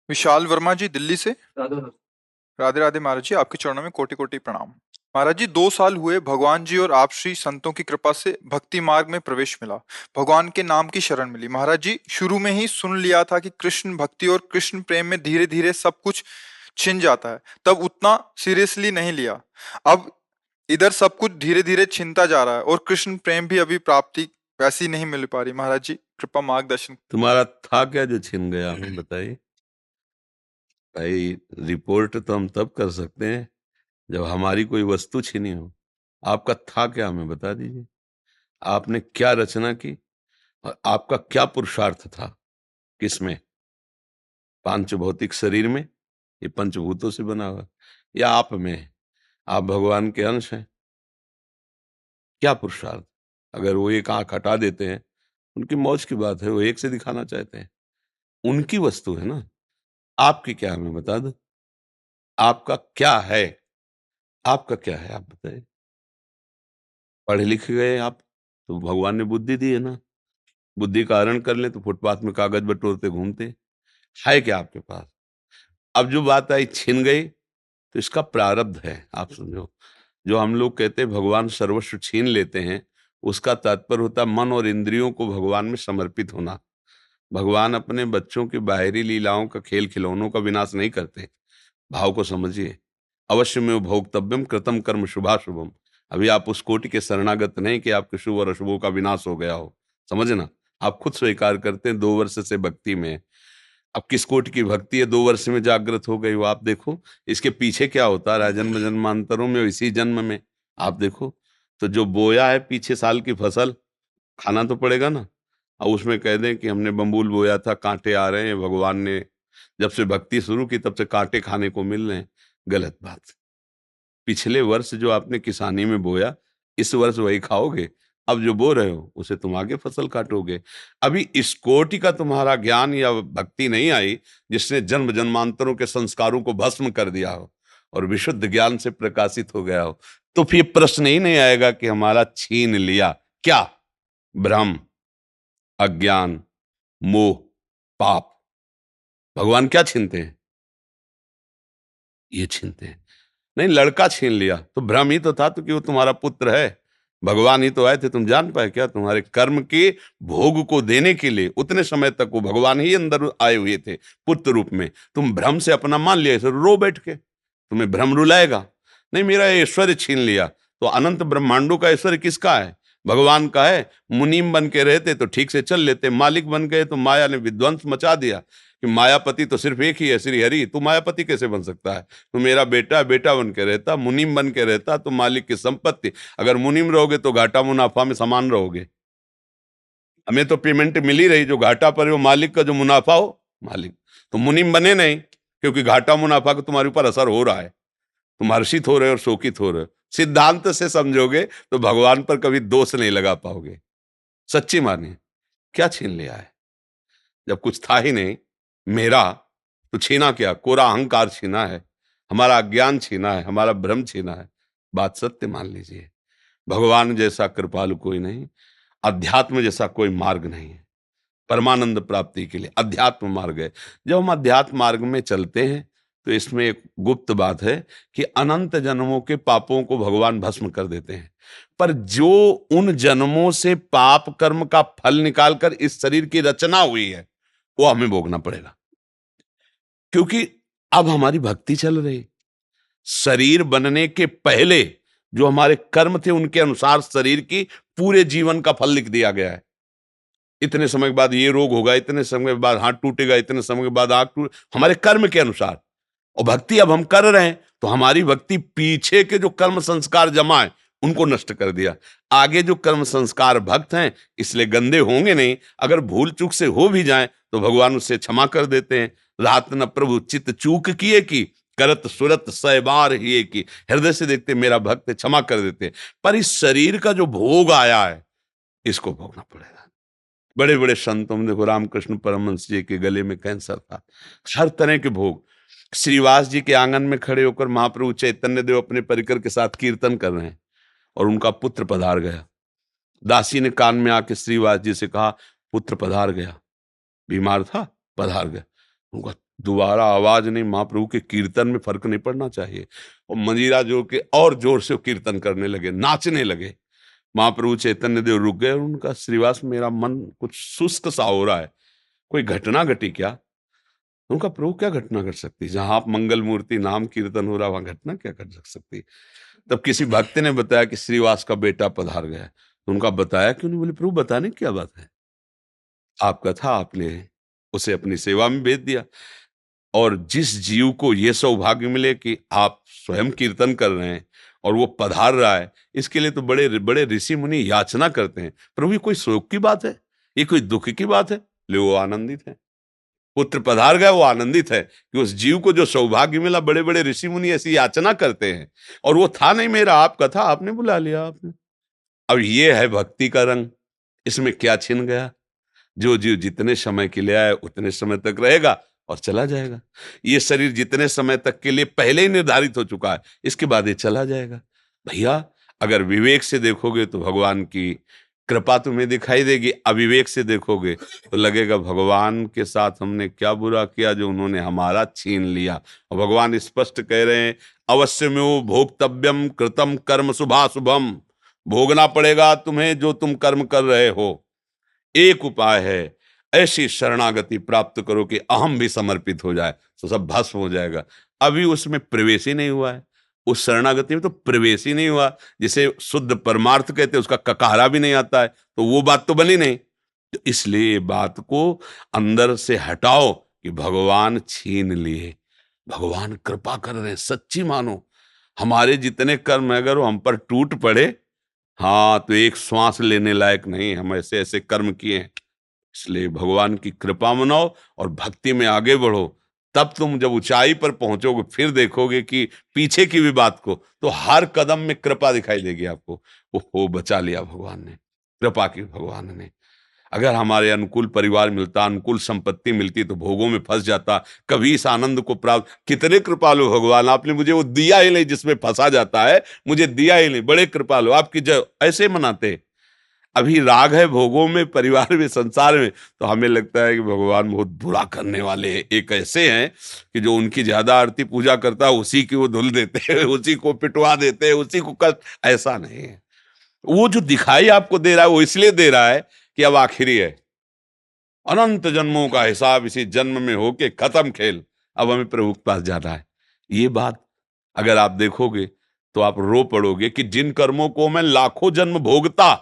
विशाल वर्मा जी दिल्ली से। राधा। राधे राधे महाराज जी, आपके चरणों में कोटि कोटि प्रणाम। महाराज जी, 2 साल हुए भगवान जी और आप श्री संतों की कृपा से भक्ति मार्ग में प्रवेश मिला। भगवान के नाम की शरण मिली। महाराज जी, शुरू में ही सुन लिया था कि कृष्ण भक्ति और कृष्ण प्रेम में धीरे धीरे सब कुछ छिन जाता है, तब उतना सीरियसली नहीं लिया। अब इधर सब कुछ धीरे धीरे छिनता जा रहा है और कृष्ण प्रेम भी अभी प्राप्ति वैसी नहीं मिल पा रही। महाराज जी, कृपा मार्गदर्शन। तुम्हारा था क्या जो छिन गया, हमें बताइए भाई। रिपोर्ट तो हम तब कर सकते हैं जब हमारी कोई वस्तु छिनी हो। आपका था क्या, हमें बता दीजिए। आपने क्या रचना की और आपका क्या पुरुषार्थ था? किसमें? पांच भौतिक शरीर में, ये पंचभूतों से बना हुआ, या आप में है? आप भगवान के अंश हैं। क्या पुरुषार्थ? अगर वो एक आंख हटा देते हैं, उनकी मौज की बात है, वो एक से दिखाना चाहते हैं, उनकी वस्तु है ना। आपकी क्या, हमें बता दो। आपका क्या है? आपका क्या है, आप बताइए। पढ़े लिखे गए आप तो भगवान ने बुद्धि दी है ना। बुद्धि का हरण कर ले तो फुटपाथ में कागज बटोरते घूमते। है क्या आपके पास? अब जो बात आई छिन गई, तो इसका प्रारब्ध है, आप समझो। जो हम लोग कहते हैं भगवान सर्वस्व छीन लेते हैं, उसका तात्पर्य होता है मन और इंद्रियों को भगवान में समर्पित होना। भगवान अपने बच्चों की बाहरी लीलाओं का, खेल खिलौनों का विनाश नहीं करते। भाव को समझिए। अवश्य में भोक्तव्यम कृतम कर्म शुभाशुभम। अभी आप उस कोटि के शरणागत नहीं कि आपके शुभ और अशुभों का विनाश हो गया हो, समझना। आप खुद स्वीकार करते हैं 2 वर्ष से भक्ति में। अब किस कोटि की भक्ति है 2 वर्ष में जागृत हो गई वो? आप देखो इसके पीछे क्या होता रहा जन्म जन्मांतरों में, इसी जन्म में। आप देखो तो जो बोया है पीछे साल की फसल, खाना तो पड़ेगा ना। और उसमें कह दें कि हमने बम्बूल बोया था, कांटे आ रहे हैं, भगवान ने जब से भक्ति शुरू की तब से कांटे खाने को मिल रहे हैं। गलत बात। पिछले वर्ष जो आपने किसानी में बोया, इस वर्ष वही खाओगे। अब जो बो रहे हो उसे तुम आगे फसल काटोगे। अभी इस कोटि का तुम्हारा ज्ञान या भक्ति नहीं आई जिसने जन्म जन्मांतरों के संस्कारों को भस्म कर दिया हो और विशुद्ध ज्ञान से प्रकाशित हो गया हो, तो फिर प्रश्न ही नहीं आएगा कि हमारा छीन लिया क्या। भ्रम, अज्ञान, मोह, पाप। भगवान क्या छीनते हैं? ये छीनते हैं। नहीं, लड़का छीन लिया तो भ्रम ही तो था, तो कि वो तुम्हारा पुत्र है। भगवान ही तो आए थे, तुम जान पाए क्या? तुम्हारे कर्म के भोग को देने के लिए उतने समय तक वो भगवान ही अंदर आए हुए थे पुत्र रूप में। तुम भ्रम से अपना मान लिया, इसे रो बैठ के। तुम्हें भ्रम रुलाएगा नहीं। मेरा ऐश्वर्य छीन लिया, तो अनंत ब्रह्मांडों का ऐश्वर्य किसका है? भगवान का है। मुनीम बन के रहते तो ठीक से चल लेते, मालिक बन गए तो माया ने विध्वंस मचा दिया कि मायापति तो सिर्फ एक ही है, श्री हरि। तू मायापति कैसे बन सकता है? तो मेरा बेटा बेटा बन के रहता, मुनीम बन के रहता तो मालिक की संपत्ति। अगर मुनीम रहोगे तो घाटा मुनाफा में समान रहोगे। हमें तो पेमेंट मिल ही रही, जो घाटा पर वो मालिक का, जो मुनाफा हो मालिक। तो मुनीम बने नहीं, क्योंकि घाटा मुनाफा का तुम्हारे ऊपर असर हो रहा है। तुम हर्षित हो रहे हो और शोकित हो रहे हो। सिद्धांत से समझोगे तो भगवान पर कभी दोष नहीं लगा पाओगे। सच्ची मानिए। क्या छीन लिया है जब कुछ था ही नहीं मेरा? तो छीना क्या? कोरा अहंकार छीना है, हमारा अज्ञान छीना है, हमारा भ्रम छीना है। बात सत्य मान लीजिए। भगवान जैसा कृपालु कोई नहीं, अध्यात्म जैसा कोई मार्ग नहीं है। परमानंद प्राप्ति के लिए अध्यात्म मार्ग है। जब हम अध्यात्म मार्ग में चलते हैं तो इसमें एक गुप्त बात है कि अनंत जन्मों के पापों को भगवान भस्म कर देते हैं। पर जो उन जन्मों से पाप कर्म का फल निकालकर इस शरीर की रचना हुई है, वो हमें भोगना पड़ेगा। क्योंकि अब हमारी भक्ति चल रही। शरीर बनने के पहले जो हमारे कर्म थे उनके अनुसार शरीर की पूरे जीवन का फल लिख दिया गया है। इतने समय के बाद ये रोग होगा, इतने समय के बाद हाथ टूटेगा, इतने समय के बाद आंख टूट, हमारे कर्म के अनुसार। और भक्ति अब हम कर रहे हैं तो हमारी भक्ति पीछे के जो कर्म संस्कार जमा है उनको नष्ट कर दिया। आगे जो कर्म संस्कार भक्त हैं इसलिए गंदे होंगे नहीं। अगर भूल चूक से हो भी जाएं तो भगवान उससे क्षमा कर देते हैं। रात न प्रभु चित्त चूक किए की, करत सुरत सै बार ही की। हृदय से देखते मेरा भक्त है, क्षमा कर देते हैं। पर इस शरीर का जो भोग आया है इसको भोगना पड़ेगा। बड़े बड़े संतों में देखो, रामकृष्ण परमहंस जी के गले में कैंसर था। हर तरह के भोग। श्रीवास जी के आंगन में खड़े होकर महाप्रभु चैतन्य देव अपने परिकर के साथ कीर्तन कर रहे हैं और उनका पुत्र पधार गया। दासी ने कान में आके श्रीवास जी से कहा, पुत्र पधार गया। बीमार था, पधार गया। उनका दोबारा आवाज नहीं, महाप्रभु के कीर्तन में फर्क नहीं पड़ना चाहिए। और मंजीरा जोड़ के और जोर से वो कीर्तन करने लगे, नाचने लगे। महाप्रभु चैतन्य देव रुक गए और उनका, श्रीवास मेरा मन कुछ सुस्त सा हो रहा है, कोई घटना घटी क्या? उनका, प्रभु क्या घटना घट सकती, जहां आप मंगल मूर्ति नाम कीर्तन हो रहा वहां घटना क्या घट सकती? तब किसी भक्त ने बताया कि श्रीवास का बेटा पधार गया। तो उनका बताया क्यों नहीं? बोले प्रभु बताने की क्या बात है, आपका था, आपने उसे अपनी सेवा में भेज दिया। और जिस जीव को ये सौभाग्य मिले कि आप स्वयं कीर्तन कर रहे हैं और वो पधार रहा है, इसके लिए तो बड़े बड़े ऋषि मुनि याचना करते हैं। प्रभु ये कोई शोक की बात है, ये कोई दुख की बात है? ले वो आनंदित है, पुत्र पधार गया, वो आनंदित है कि उस जीव को जो सौभाग्य मिला। बड़े बड़े ऋषि मुनि ऐसी याचना करते हैं, और वो था नहीं मेरा, आपका था, आपने बुला लिया आपने। अब ये है भक्ति का रंग, इसमें क्या छिन गया? जो जीव जितने समय के लिए आए उतने समय तक रहेगा और चला जाएगा। ये शरीर जितने समय तक के लिए पहले ही निर्धारित हो चुका है, इसके बाद ये चला जाएगा। भैया अगर विवेक से देखोगे तो भगवान की कृपा तुम्हें दिखाई देगी, अविवेक से देखोगे तो लगेगा भगवान के साथ हमने क्या बुरा किया जो उन्होंने हमारा छीन लिया। और भगवान स्पष्ट कह रहे हैं, अवश्य में वो भोक्तव्यम कृतम कर्म शुभाशुभम, भोगना पड़ेगा तुम्हें जो तुम कर्म कर रहे हो। एक उपाय है, ऐसी शरणागति प्राप्त करो कि अहम भी समर्पित हो जाए, तो सब भस्म हो जाएगा। अभी उसमें प्रवेश ही नहीं हुआ है, उस शरणागति में तो प्रवेश ही नहीं हुआ। जिसे शुद्ध परमार्थ कहते हैं उसका ककारा भी नहीं आता है, तो वो बात तो बनी नहीं। तो इसलिए बात को अंदर से हटाओ कि भगवान छीन लिए, भगवान कृपा कर रहे हैं, सच्ची मानो। हमारे जितने कर्म अगर वो हम पर टूट पड़े, हाँ, तो एक श्वास लेने लायक नहीं, हम ऐसे ऐसे कर्म किए हैं। इसलिए भगवान की कृपा मनाओ और भक्ति में आगे बढ़ो। तब तुम जब ऊंचाई पर पहुंचोगे फिर देखोगे कि पीछे की भी बात को, तो हर कदम में कृपा दिखाई देगी आपको। ओहो, बचा लिया भगवान ने, कृपा की भगवान ने। अगर हमारे अनुकूल परिवार मिलता, अनुकूल संपत्ति मिलती, तो भोगों में फंस जाता, कभी इस आनंद को प्राप्त। कितने कृपालु भगवान, आपने मुझे वो दिया ही नहीं जिसमें फंसा जाता है, मुझे दिया ही नहीं। बड़े कृपालु, आपकी जय। ऐसे मनाते। अभी राग है भोगों में, परिवार में, संसार में, तो हमें लगता है कि भगवान बहुत बुरा करने वाले हैं। एक ऐसे हैं कि जो उनकी ज्यादा आरती पूजा करता है उसी की वो धुल देते हैं, उसी को पिटवा देते हैं, उसी को कष्ट। ऐसा नहीं है। वो जो दिखाई आपको दे रहा है वो इसलिए दे रहा है कि अब आखिरी है, अनंत जन्मों का हिसाब इसी जन्म में होके खत्म खेल, अब हमें प्रभु के पास जाना है। ये बात अगर आप देखोगे तो आप रो पड़ोगे कि जिन कर्मों को मैं लाखों जन्म भोगता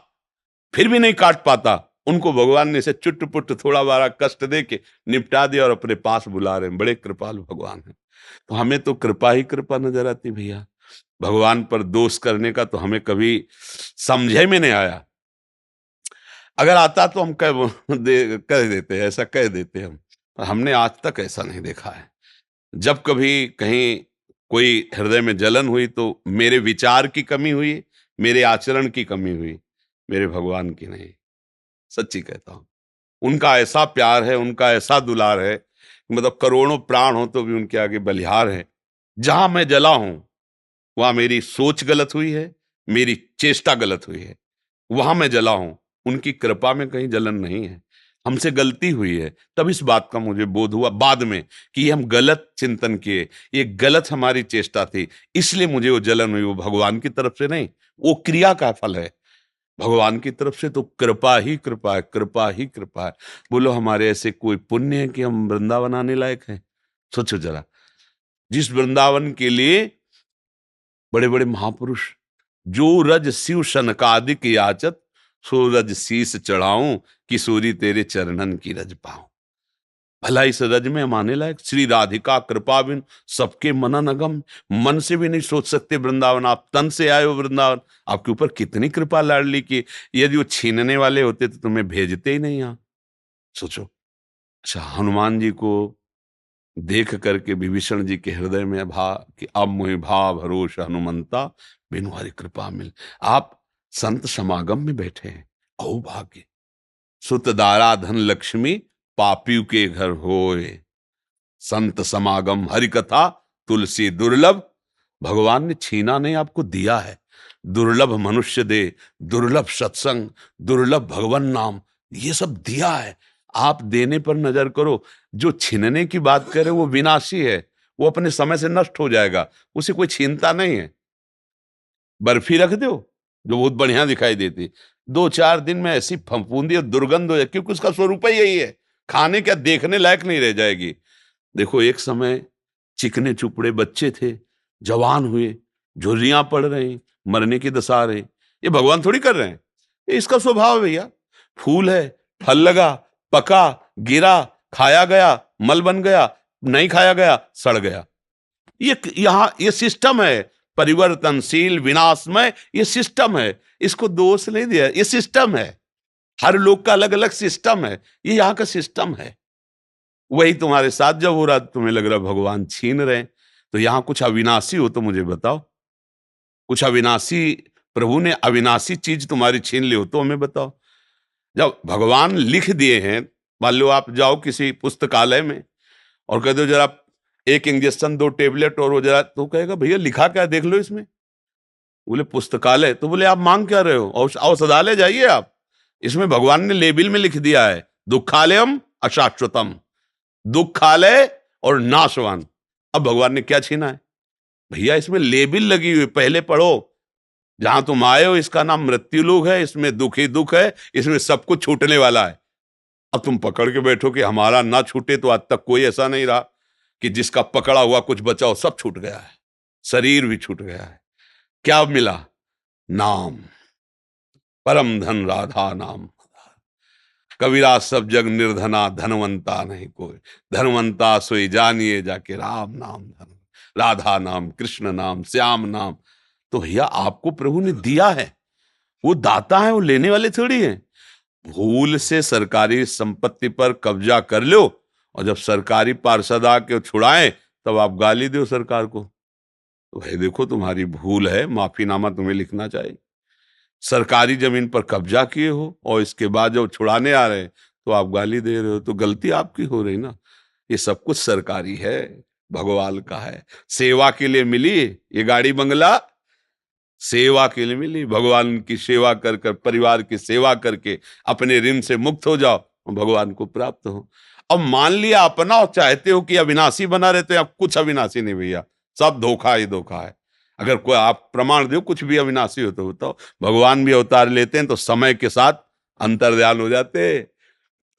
फिर भी नहीं काट पाता, उनको भगवान ने इसे चुट पुट थोड़ा बारा कष्ट दे के निपटा दिया और अपने पास बुला रहे हैं। बड़े कृपालु भगवान हैं। तो हमें तो कृपा ही कृपा नजर आती भैया। भगवान पर दोष करने का तो हमें कभी समझे में नहीं आया। अगर आता तो हम कह देते हैं, ऐसा कह देते हैं हम, पर हमने आज तक ऐसा नहीं देखा है। जब कभी कहीं कोई हृदय में जलन हुई तो मेरे विचार की कमी हुई, मेरे आचरण की कमी हुई, मेरे भगवान की नहीं। सच्ची कहता हूं, उनका ऐसा प्यार है, उनका ऐसा दुलार है, मतलब करोड़ों प्राण हो तो भी उनके आगे बलिहार है। जहां मैं जला हूं वहां मेरी सोच गलत हुई है, मेरी चेष्टा गलत हुई है, वहां मैं जला हूं। उनकी कृपा में कहीं जलन नहीं है। हमसे गलती हुई है, तब इस बात का मुझे बोध हुआ बाद में कि ये हम गलत चिंतन किए, ये गलत हमारी चेष्टा थी, इसलिए मुझे वो जलन हुई। वो भगवान की तरफ से नहीं, वो क्रिया का फल है। भगवान की तरफ से तो कृपा ही कृपा है, कृपा ही कृपा है। बोलो हमारे ऐसे कोई पुण्य है कि हम वृंदावन आने लायक हैं? सोचो जरा, जिस वृंदावन के लिए बड़े बड़े महापुरुष, जो रज शिव सनकादिक याचत, सो रज शीस चढ़ाऊं, किशोरी तेरे चरणन की रज पाऊं। भला इस रज में हम आने लायक? श्री राधिका कृपा बिन सबके मनन अगम, मन से भी नहीं सोच सकते वृंदावन। आप तन से आए हो वृंदावन, आपके ऊपर कितनी कृपा लाडली की। यदि वो छीनने वाले होते तो तुम्हें भेजते ही नहीं यहाँ। सोचो। अच्छा, हनुमान जी को देख करके विभीषण जी के हृदय में भा कि अब मोहि भाव भरोस हनुमंता, बिनु हरि कृपा मिल। आप संत समागम में बैठे हैं, अहो भाग्य। सुत दारा धन लक्ष्मी, पापियों के घर होए, संत समागम हरि कथा, तुलसी दुर्लभ। भगवान ने छीना नहीं, आपको दिया है। दुर्लभ मनुष्य दे, दुर्लभ सत्संग, दुर्लभ भगवान नाम, ये सब दिया है। आप देने पर नजर करो। जो छीनने की बात करे वो विनाशी है, वो अपने समय से नष्ट हो जाएगा, उसे कोई छीनता नहीं है। बर्फी रख दो जो बहुत बढ़िया दिखाई देती, 2-4 दिन में ऐसी फफूंदी और दुर्गंध हो जाए, क्योंकि उसका स्वरूप ही यही है, खाने क्या देखने लायक नहीं रह जाएगी। देखो एक समय चिकने चुपड़े बच्चे थे, जवान हुए, झुर्रियां पड़ रही, मरने की दशा आ रही, ये भगवान थोड़ी कर रहे हैं, ये इसका स्वभाव है भैया। फूल है, फल लगा, पका, गिरा, खाया गया, मल बन गया, नहीं खाया गया, सड़ गया। ये यहां ये सिस्टम है, परिवर्तनशील, विनाशमय, ये सिस्टम है, इसको दोष नहीं दिया, ये सिस्टम है। हर लोग का अलग अलग सिस्टम है, ये यहाँ का सिस्टम है। वही तुम्हारे साथ जब हो रहा, तुम्हें लग रहा भगवान छीन रहे हैं, तो यहां कुछ अविनाशी हो तो मुझे बताओ, कुछ अविनाशी, प्रभु ने अविनाशी चीज तुम्हारी छीन ली हो तो हमें बताओ। जब भगवान लिख दिए हैं, मान लो आप जाओ किसी पुस्तकालय में और कह दो जरा 1 इंजेक्शन 2 टेबलेट और वो जरा, तो कहेगा भैया लिखा क्या देख लो इसमें। बोले पुस्तकालय, तो बोले आप मांग क्या रहे हो, औषधालय जाइए आप, इसमें भगवान ने लेबिल में लिख दिया है दुखालयम अशाश्वतम, दुखालय और नाशवान। अब भगवान ने क्या छीना है भैया, इसमें लेबिल लगी हुई, पहले पढ़ो, जहां तुम आए हो इसका नाम मृत्यु लोक है, इसमें दुख ही दुख है, इसमें सब कुछ छूटने वाला है। अब तुम पकड़ के बैठो कि हमारा ना छूटे, तो आज तक कोई ऐसा नहीं रहा कि जिसका पकड़ा हुआ कुछ बचा हो, सब छूट गया है, शरीर भी छूट गया है। क्या मिला, नाम, परम धन राधा नाम। कबीरा सब जग निर्धना, धनवंता नहीं कोई, धनवंता सोई जानिए जाके राम नाम धन, राधा नाम, कृष्ण नाम, श्याम नाम। तो भैया आपको प्रभु ने दिया है, वो दाता है, वो लेने वाले थोड़ी हैं। भूल से सरकारी संपत्ति पर कब्जा कर लो, और जब सरकारी पार्षद आके छुड़ाए तब आप गाली दो सरकार को, तो भाई देखो तुम्हारी भूल है, माफीनामा तुम्हें लिखना चाहिए। सरकारी जमीन पर कब्जा किए हो और इसके बाद जब छुड़ाने आ रहे हैं तो आप गाली दे रहे हो, तो गलती आपकी हो रही ना। ये सब कुछ सरकारी है, भगवान का है, सेवा के लिए मिली ये गाड़ी बंगला, सेवा के लिए मिली। भगवान की सेवा कर कर, परिवार की सेवा करके अपने ऋण से मुक्त हो जाओ और भगवान को प्राप्त हो। अब मान लिया अपना और चाहते हो कि अविनाशी बना रहते हैं, अब कुछ अविनाशी नहीं भैया, सब धोखा ही धोखा है। अगर कोई आप प्रमाण दो कुछ भी अविनाशी हो तो बताओ। भगवान भी अवतार लेते हैं तो समय के साथ अंतर्ध्यान हो जाते,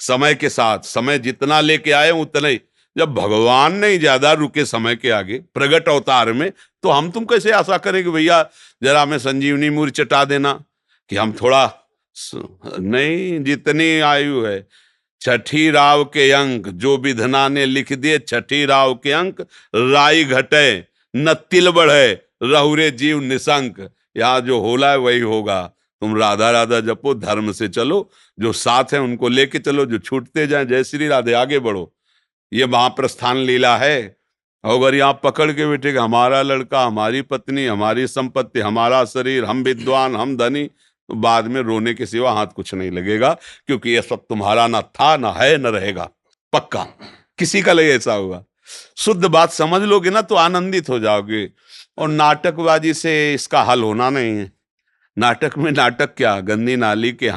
समय के साथ, समय जितना लेके आए उतना ही। जब भगवान नहीं ज्यादा रुके समय के आगे प्रगट अवतार में, तो हम तुम कैसे आशा करें कि भैया जरा हमें संजीवनी मूर्ति चटा देना, कि हम थोड़ा नहीं, जितनी आयु है, छठी राव के अंक जो विधना ने लिख दिए, छठी राव के अंक, राई घटे न तिल बढ़े, रहुरे जीव निशंक। यहाँ जो होला है वही होगा। तुम राधा राधा जपो, धर्म से चलो, जो साथ है उनको लेके चलो, जो छूटते जाए जय श्री राधे, आगे बढ़ो। ये महाप्रस्थान लीला है। अगर यहाँ पकड़ के बैठे हमारा लड़का, हमारी पत्नी, हमारी संपत्ति, हमारा शरीर, हम विद्वान, हम धनी, तो बाद में रोने के सिवा हाथ कुछ नहीं लगेगा, क्योंकि ये सब तुम्हारा ना था, ना है, न रहेगा, पक्का किसी का लगे ऐसा होगा। शुद्ध बात समझ लोगे ना तो आनंदित हो जाओगे। और नाटकबाजी से इसका हल होना नहीं है। नाटक में नाटक क्या, गंदी नाली के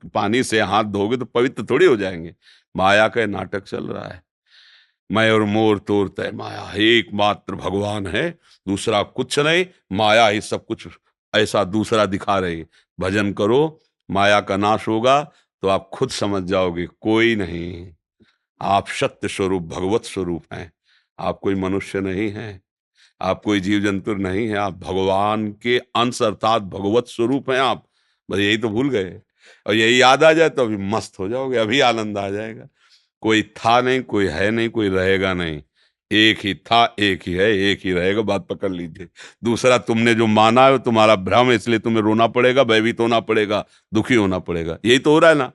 पानी से हाथ धोगे तो पवित्र थोड़ी हो जाएंगे। माया का नाटक चल रहा है। मैं और मोर तोर तय माया, एकमात्र भगवान है, दूसरा कुछ नहीं, माया ही सब कुछ ऐसा दूसरा दिखा रही। भजन करो, माया का नाश होगा तो आप खुद समझ जाओगे कोई नहीं, आप सत्य स्वरूप भगवत स्वरूप हैं। आप कोई मनुष्य नहीं हैं, आप कोई जीव जंतु नहीं है, आप भगवान के अंश अर्थात भगवत स्वरूप हैं आप। बस यही तो भूल गए, और यही याद आ जाए तो अभी मस्त हो जाओगे, अभी आनंद आ जाएगा। कोई था नहीं, कोई है नहीं, कोई रहेगा नहीं, एक ही था, एक ही है, एक ही रहेगा, बात पकड़ लीजिए। दूसरा तुमने जो माना है तुम्हारा भ्रम है, इसलिए तुम्हें रोना पड़ेगा, भयभीत होना पड़ेगा, दुखी होना पड़ेगा, यही तो हो रहा है ना।